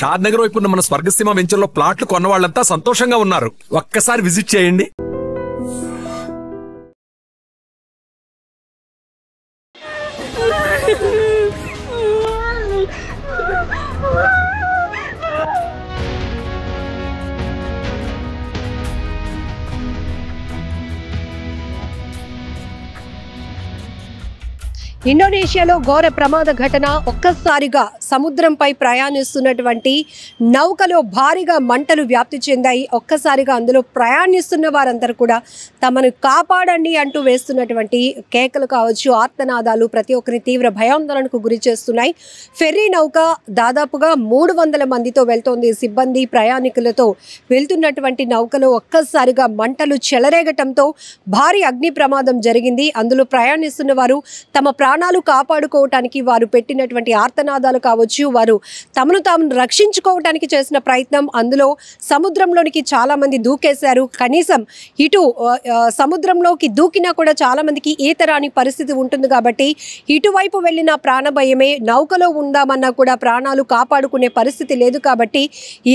షాద్ నగర్ వైపు ఉన్న మన స్వర్గసీమ వెంచర్ లో ప్లాట్లు కొన్న వాళ్ళంతా సంతోషంగా ఉన్నారు. ఒక్కసారి విజిట్ చేయండి. ఇండోనేషియాలో ఘోర ప్రమాద ఘటన. ఒక్కసారిగా సముద్రంపై ప్రయాణిస్తున్నటువంటి నౌకలో భారీగా మంటలు వ్యాప్తి చెందాయి. ఒక్కసారిగా అందులో ప్రయాణిస్తున్న వారందరూ కూడా తమను కాపాడండి అంటూ వేస్తున్నటువంటి కేకలు కావచ్చు, ఆర్తనాదాలు ప్రతి ఒక్కరి తీవ్ర భయాందోళనకు గురి చేస్తున్నాయి. ఫెర్రీ నౌక దాదాపుగా 300 మందితో వెళ్తోంది. సిబ్బంది ప్రయాణికులతో వెళ్తున్నటువంటి నౌకలో ఒక్కసారిగా మంటలు చెలరేగటంతో భారీ అగ్ని ప్రమాదం జరిగింది. అందులో ప్రయాణిస్తున్న వారు తమ ప్రాణాలు కాపాడుకోవటానికి వారు పెట్టినటువంటి ఆర్తనాదాలు కావచ్చు, వారు తమను తాము రక్షించుకోవటానికి చేసిన ప్రయత్నం. అందులో సముద్రంలోనికి చాలా మంది దూకేశారు. కనీసం ఇటు సముద్రంలోకి దూకినా కూడా చాలా మందికి ఈత రాని పరిస్థితి ఉంటుంది కాబట్టి ఇటువైపు వెళ్ళిన ప్రాణభయమే. నౌకలో ఉందామన్నా కూడా ప్రాణాలు కాపాడుకునే పరిస్థితి లేదు కాబట్టి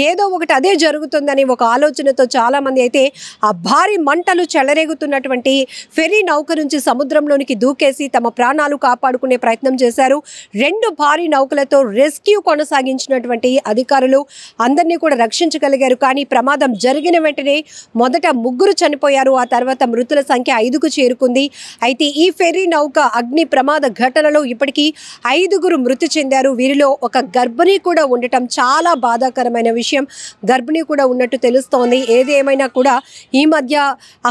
ఏదో ఒకటి అదే జరుగుతుందని ఒక ఆలోచనతో చాలా మంది అయితే ఆ భారీ మంటలు చెలరేగుతున్నటువంటి ఫెర్రీ నౌక నుంచి సముద్రంలోనికి దూకేసి తమ ప్రాణాలు కాపాడుకునే ప్రయత్నం చేశారు. 2 భారీ నౌకలతో రెస్క్యూ కొనసాగించినటువంటి అధికారులు అందరినీ కూడా రక్షించగలిగారు. కానీ ప్రమాదం జరిగిన వెంటనే మొదట 3 చనిపోయారు. ఆ తర్వాత మృతుల సంఖ్య 5కు చేరుకుంది. అయితే ఈ ఫెర్రీ నౌక అగ్ని ప్రమాద ఘటనలో ఇప్పటికీ 5 మృతి చెందారు. వీరిలో ఒక గర్భిణి కూడా ఉండటం చాలా బాధాకరమైన విషయం. గర్భిణి కూడా ఉన్నట్టు తెలుస్తోంది. ఏది ఏమైనా కూడా ఈ మధ్య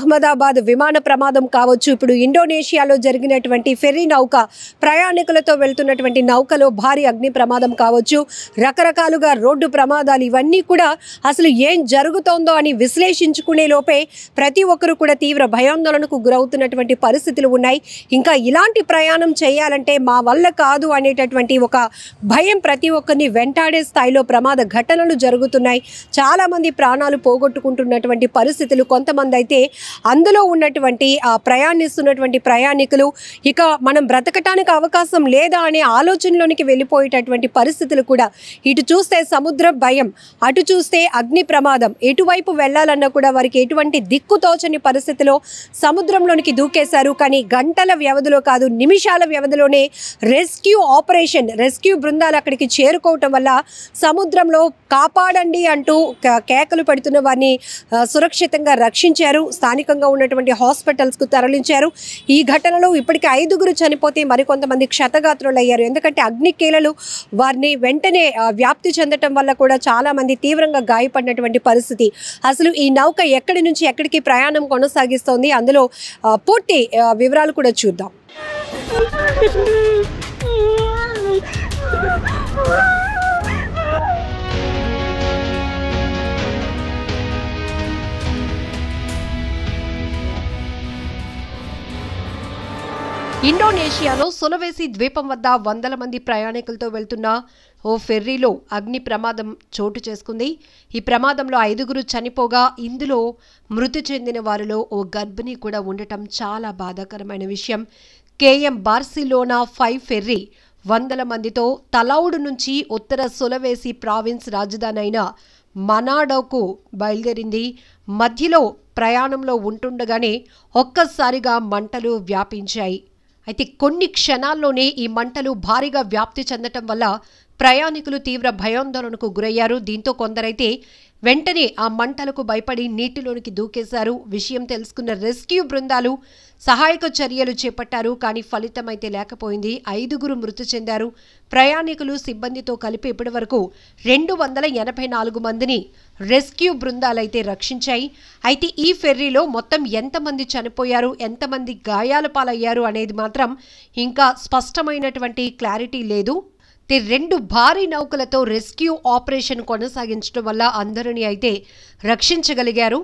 అహ్మదాబాద్ విమాన ప్రమాదం కావచ్చు, ఇప్పుడు ఇండోనేషియాలో జరిగినటువంటి ఫెర్రీ నౌక ప్రయాణికులతో వెళ్తున్నటువంటి నౌకలో భారీ అగ్ని ప్రమాదం కావచ్చు, రకరకాలుగా రోడ్డు ప్రమాదాలు, ఇవన్నీ కూడా అసలు ఏం జరుగుతోందో అని విశ్లేషించుకునే లోపే ప్రతి ఒక్కరు కూడా తీవ్ర భయాందోళనకు గురవుతున్నటువంటి పరిస్థితులు ఉన్నాయి. ఇంకా ఇలాంటి ప్రయాణం చేయాలంటే మా వల్ల కాదు అనేటటువంటి ఒక భయం ప్రతి ఒక్కరిని వెంటాడే స్థాయిలో ప్రమాద ఘటనలు జరుగుతున్నాయి. చాలామంది ప్రాణాలు పోగొట్టుకుంటున్నటువంటి పరిస్థితులు. కొంతమంది అయితే అందులో ఉన్నటువంటి ప్రయాణిస్తున్నటువంటి ప్రయాణికులు ఇక మనం బ్రతకటానికి అవకాశం లేదా అనే ఆలోచనలోనికి వెళ్ళిపోయేటటువంటి పరిస్థితులు కూడా. ఇటు చూస్తే సముద్ర భయం, అటు చూస్తే అగ్ని ప్రమాదం, ఎటువైపు వెళ్ళాలన్నా కూడా వారికి ఎటువంటి దిక్కుతోచని పరిస్థితిలో సముద్రంలోనికి దూకేశారు. కానీ గంటల వ్యవధిలో కాదు, నిమిషాల వ్యవధిలోనే రెస్క్యూ బృందాలు అక్కడికి చేరుకోవటం వల్ల సముద్రంలో కాపాడండి అంటూ కేకలు పెడుతున్న వారిని సురక్షితంగా రక్షించారు. స్థానికంగా ఉన్నటువంటి హాస్పిటల్స్కు తరలించారు. ఈ ఘటనలో ఇప్పటికీ 5 చనిపోతే మరికొంతమంది క్షతగాత్రులు అయ్యారు. ఎందుకంటే అగ్ని కేలలు వారిని వెంటనే వ్యాప్తి చెందటం వల్ల కూడా చాలా మంది తీవ్రంగా గాయపడినటువంటి పరిస్థితి. అసలు ఈ నౌక ఎక్కడి నుంచి ఎక్కడికి ప్రయాణం కొనసాగిస్తోంది, అందులో పూర్తి వివరాలు కూడా చూద్దాం. ఇండోనేషియాలో సులవేసి ద్వీపం వద్ద 100 మంది ప్రయాణికులతో వెళ్తున్న ఓ ఫెర్రీలో అగ్ని ప్రమాదం చోటు చేసుకుంది. ఈ ప్రమాదంలో 5 చనిపోగా ఇందులో మృతి చెందిన వారిలో ఓ గర్భిణి కూడా ఉండటం చాలా బాధాకరమైన విషయం. కేఎం బార్సిలోనా 5 ఫెర్రీ 100 మందితో తలౌడ్ నుంచి ఉత్తర సులవేసి ప్రావిన్స్ రాజధాని అయిన మనాడోకు బయలుదేరింది. మధ్యలో ప్రయాణంలో ఉంటుండగానే ఒక్కసారిగా మంటలు వ్యాపించాయి. అయితే కొన్ని క్షణాల్లోనే ఈ మంటలు భారీగా వ్యాప్తి చెందటం వల్ల ప్రయాణికులు తీవ్ర భయాందోళనకు గురయ్యారు. దీంతో కొందరైతే వెంటనే ఆ మంటలకు భయపడి నీటిలోనికి దూకేశారు. విషయం తెలుసుకున్న రెస్క్యూ బృందాలు సహాయక చర్యలు చేపట్టారు. కానీ ఫలితం అయితే లేకపోయింది. 5 మృతి చెందారు. ప్రయాణికులు సిబ్బందితో కలిపి ఇప్పటివరకు 284 మందిని రెస్క్యూ బృందాలైతే రక్షించాయి. అయితే ఈ ఫెర్రీలో మొత్తం ఎంతమంది చనిపోయారు, ఎంతమంది గాయాల పాలయ్యారు అనేది మాత్రం ఇంకా స్పష్టమైనటువంటి క్లారిటీ లేదు. 2 భారీ నౌకలతో రెస్క్యూ ఆపరేషన్ కొనసాగించడం వల్ల అందరినీ అయితే రక్షించగలిగారు.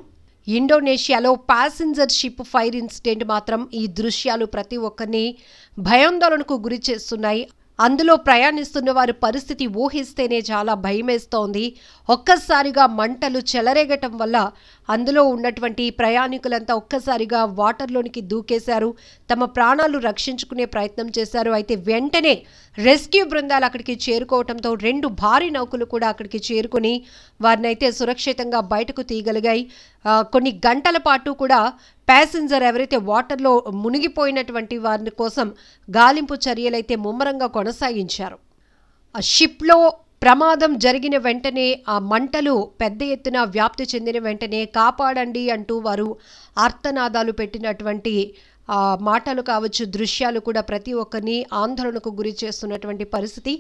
ఇండోనేషియాలో ప్యాసింజర్ షిప్ ఫైర్ ఇన్సిడెంట్ మాత్రం ఈ దృశ్యాలు ప్రతి ఒక్కరిని భయాందోళనకు గురి చేస్తున్నాయి. అందులో ప్రయాణిస్తున్న వారి పరిస్థితి ఊహిస్తేనే చాలా భయమేస్తోంది. ఒక్కసారిగా మంటలు చెలరేగటం వల్ల అందులో ఉన్నటువంటి ప్రయాణికులంతా ఒక్కసారిగా వాటర్లోనికి దూకేశారు. తమ ప్రాణాలు రక్షించుకునే ప్రయత్నం చేశారు. అయితే వెంటనే రెస్క్యూ బృందాలు అక్కడికి చేరుకోవడంతో 2 భారీ నౌకలు కూడా అక్కడికి చేరుకుని వారినైతే సురక్షితంగా బయటకు తీయగలిగాయి. కొన్ని గంటల పాటు కూడా ప్యాసింజర్ ఎవరైతే వాటర్లో మునిగిపోయినటువంటి వారి కోసం గాలింపు చర్యలైతే ముమ్మరంగా కొనసాగించారు. ఆ షిప్లో ప్రమాదం జరిగిన వెంటనే ఆ మంటలు పెద్ద ఎత్తున వ్యాప్తి చెందిన వెంటనే కాపాడండి అంటూ వారు ఆర్తనాదాలు పెట్టినటువంటి మాటలు కావచ్చు, దృశ్యాలు కూడా ప్రతి ఒక్కరిని ఆందోళనకు గురి చేస్తున్నటువంటి పరిస్థితి.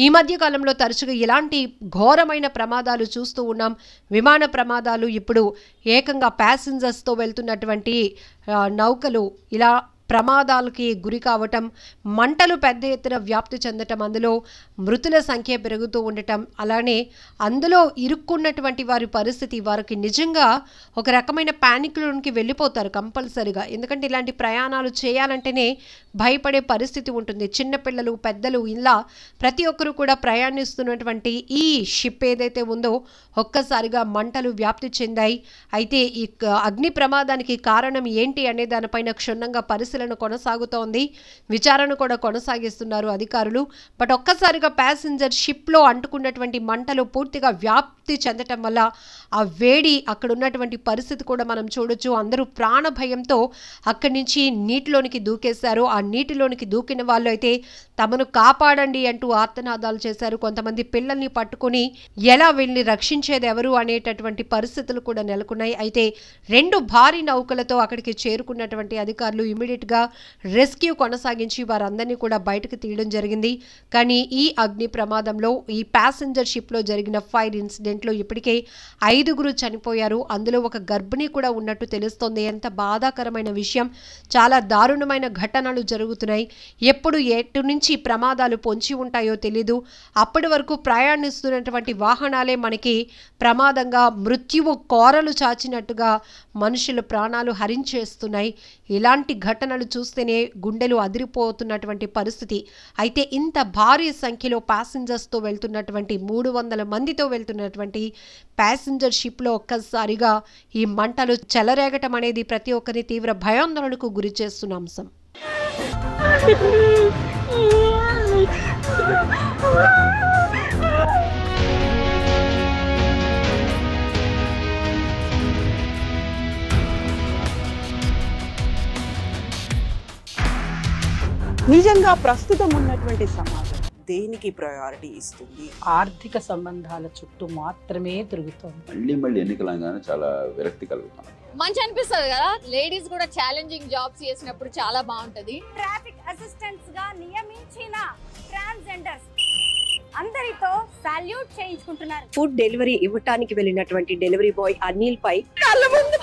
ఈ మధ్య కాలంలో తరచుగా ఇలాంటి ఘోరమైన ప్రమాదాలు చూస్తూ ఉన్నాం. విమాన ప్రమాదాలు, ఇప్పుడు ఏకంగా ప్యాసింజర్స్తో వెళ్తున్నటువంటి నౌకలు ఇలా ప్రమాదాలకి గురి కావటం, మంటలు పెద్ద ఎత్తున వ్యాప్తి చెందటం, అందులో మృతుల సంఖ్య పెరుగుతూ ఉండటం, అలానే అందులో ఇరుక్కున్నటువంటి వారి పరిస్థితి, వారికి నిజంగా ఒక రకమైన ప్యానిక్లోనికి వెళ్ళిపోతారు కంపల్సరిగా. ఎందుకంటే ఇలాంటి ప్రయాణాలు చేయాలంటేనే భయపడే పరిస్థితి ఉంటుంది. చిన్నపిల్లలు, పెద్దలు, ఇలా ప్రతి ఒక్కరూ కూడా ప్రయాణిస్తున్నటువంటి ఈ షిప్ ఏదైతే ఉందో ఒక్కసారిగా మంటలు వ్యాప్తి చెందాయి. అయితే ఈ అగ్ని ప్రమాదానికి కారణం ఏంటి అనే దానిపైన క్షుణ్ణంగా పరిశీలన కొనసాగుతోంది. విచారణ కూడా కొనసాగిస్తున్నారు అధికారులు. బట్ ఒక్కసారిగా ప్యాసింజర్ షిప్లో అంటుకున్నటువంటి మంటలు పూర్తిగా వ్యాప్తి చెందటం వల్ల ఆ వేడి, అక్కడ ఉన్నటువంటి పరిస్థితి కూడా మనం చూడొచ్చు. అందరూ ప్రాణ భయంతో అక్కడి నుంచి నీటిలోనికి దూకేశారు. ఆ నీటిలోనికి దూకిన వాళ్ళు అయితే తమను కాపాడండి అంటూ ఆర్తనాదాలు చేశారు. కొంతమంది పిల్లల్ని పట్టుకుని ఎలా వీళ్ళని రక్షించేది ఎవరు అనేటటువంటి పరిస్థితులు కూడా నెలకొన్నాయి. అయితే 2 భారీ నౌకలతో అక్కడికి చేరుకున్నటువంటి అధికారులు ఇమీడియట్గా రెస్క్యూ కొనసాగించి వారందరినీ కూడా బయటకు తీయడం జరిగింది. కానీ ఈ అగ్ని ప్రమాదంలో, ఈ ప్యాసింజర్ షిప్లో జరిగిన ఫైర్ ఇన్సిడెంట్లో ఇప్పటికే 5గురు చనిపోయారు. అందులో ఒక గర్భిణి కూడా ఉన్నట్టు తెలుస్తోంది. ఎంత బాధాకరమైన విషయం. చాలా దారుణమైన ఘటనలు జరుగుతున్నాయి. ఎప్పుడు ఎటు నుంచి ప్రమాదాలు పొంచి ఉంటాయో తెలీదు. అప్పటి వరకు ప్రయాణిస్తున్నటువంటి వాహనాలే మనకి ప్రమాదంగా మృత్యువు కోరలు చాచినట్టుగా మనుషుల ప్రాణాలు హరించేస్తున్నాయి. ఇలాంటి ఘటనలు చూస్తేనే గుండెలు అదిరిపోతున్నటువంటి పరిస్థితి. అయితే ఇంత భారీ సంఖ్యలో ప్యాసింజర్స్తో వెళ్తున్నటువంటి 300 మందితో వెళ్తున్నటువంటి ప్యాసింజర్ షిప్లో ఒక్కసారిగా ఈ మంటలు చెలరేగటం అనేది ప్రతి ఒక్కరిని తీవ్ర భయాందోళనకు గురి చేస్తున్న అంశం. నిజంగా ప్రస్తుతం ఉన్నటువంటి సమాజం దేనికి ప్రయారిటీ ఇస్తుంది? ఆర్థిక సంబంధాల చుట్టూ మాత్రమే తిరుగుతుంది. మళ్ళీ ఎన్నికలంగానే చాలా విరక్తి కలుగుతాను. మంచి అనిపిస్తుంది కదా, లేడీస్ కూడా ఛాలెంజింగ్ జాబ్స్ చేసినప్పుడు చాలా బాగుంటది. ట్రాఫిక్ అసిస్టెంట్స్ గా నియమించిన ట్రాన్స్జెండర్స్ అందరితో సాల్యూట్ చేయించుకుంటున్నారు. ఫుడ్ డెలివరీ ఇవ్వటానికి వెళ్ళినటువంటి డెలివరీ బాయ్ అనిల్ పై కళ్ళ ముందు